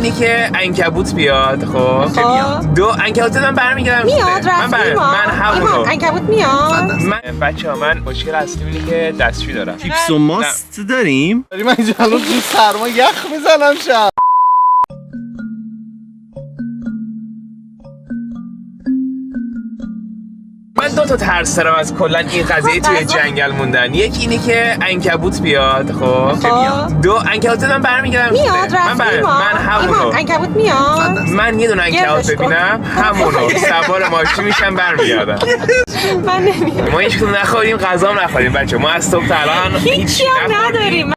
اینی که عنکبوت بیاد. خب دو عنکبوت من برمیگردم میاد من همونو عنکبوت میاد. بچه‌ها من مشکل اصلی اینه که دستشویی دارم. چیپس و ماست داریم؟ من اینجا الان تو سرما یخ میزنم شب. من دو تا ترس دارم از کلا این قضیه توی جنگل موندن. یکی اینه که عنکبوت بیاد. خب دو عنکبوت من برمیگردم میاد من همونو عنکبوت میاد. من یه دونه عنکبوت ببینم همونو سوار ماشین میشم برمیگردم. من نمیام. ما هیچ کدوم نخوریم، غذا نخوریم بچه. ما از صبح تا الان هیچی هم نداریم.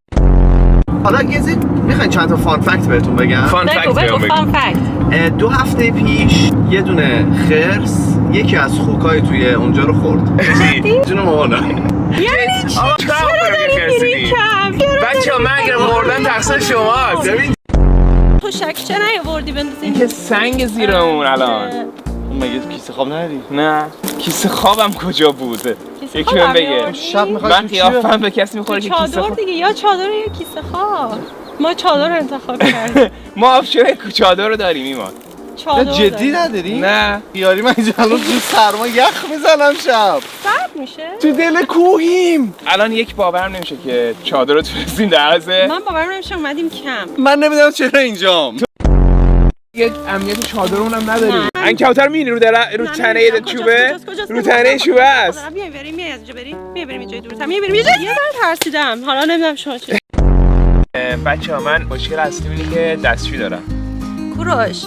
حالا گزید میخواین چند تا فان فکت بهتون بگم؟ فان فکت 2 هفته پیش یه دونه خرس یکی از خوکای توی اونجا رو خورد. جون مامانم. یعنی چی؟ چرا داری میری کم؟ بچه‌ها من اگر مردم تقصیر شماست. تو شک چه نیاوردی بندازی؟ این که سنگ زیرمون الان. مگه کیسه خواب نداری؟ نه کیسه خوابم کجا بوده؟ یکی خوابم من بگه. شب میخوای من قیافم به کسی میخوره که کیسه چادر خواب. دیگه، یا چادر یا کیسه خواب. ما چادر رو انتخاب کردیم. ما آبشوی چادر رو داریم ایمان. چادر جدی نداری؟ نه یاری من اینجا الان تو سرما یخ میزنم شب. سرد میشه؟ تو دل کوهیم. الان یک باورم نمیشه که چادر رو تونستین درازه. من باورم نمیشه اومدیم کم. من نمیدونم چرا اینجام. یک امنیت چادرمون هم نداریم. عنکبوتر می‌بینی رو تنه چوبه؟ رو تنه چوبه است. بیایم بریم از اینجا بریم. بریم یه جای دورتر. بریم یه جای. یه ذره ترسیدم. حالا نمیدونم شما چی. بچه‌ها من مشکل اصلی اینه که دستشویی دارم. کوروش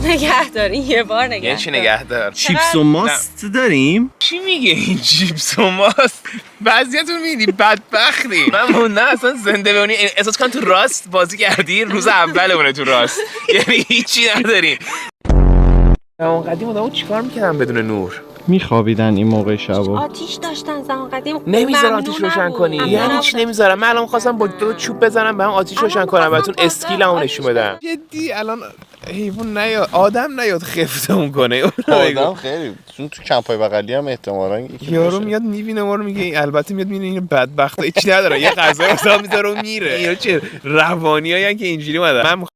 نگه داری یه بار نگه. یعنی چی نگه دار؟ چیپس و ماست داریم؟ چی میگه این چیپس و ماست؟ بعضیاتون میدی بدبختی. من موندم اصلا زنده بمونی. احساس کنم تو راست بازی کردی روز اولمونه تو راست. یعنی هیچی نداریم. اون قدیم آدمو چیکار میکردن بدون نور؟ میخوابیدن این موقع شبا. آتیش داشتن زمان قدیم. نمیذارن آتیش روشن کنی. یعنی چی نمیذارن؟ من الان خواستم با 2 چوب بزنم به هم آتیش روشن کنم بهتون اسکیلمو نشون بدم. جدی الان حیوان نیاد، آدم نیاد خفتمون کنه. آدم خیلی چون تو کمپای بغلی هم احتمالاً یارو میاد میبینه ما رو میگه البته میاد میبینه این بدبختا هیچ نداره، یه غذا واسه میذاره و میره. اینا چه روانیایی که اینجوری اومدن. من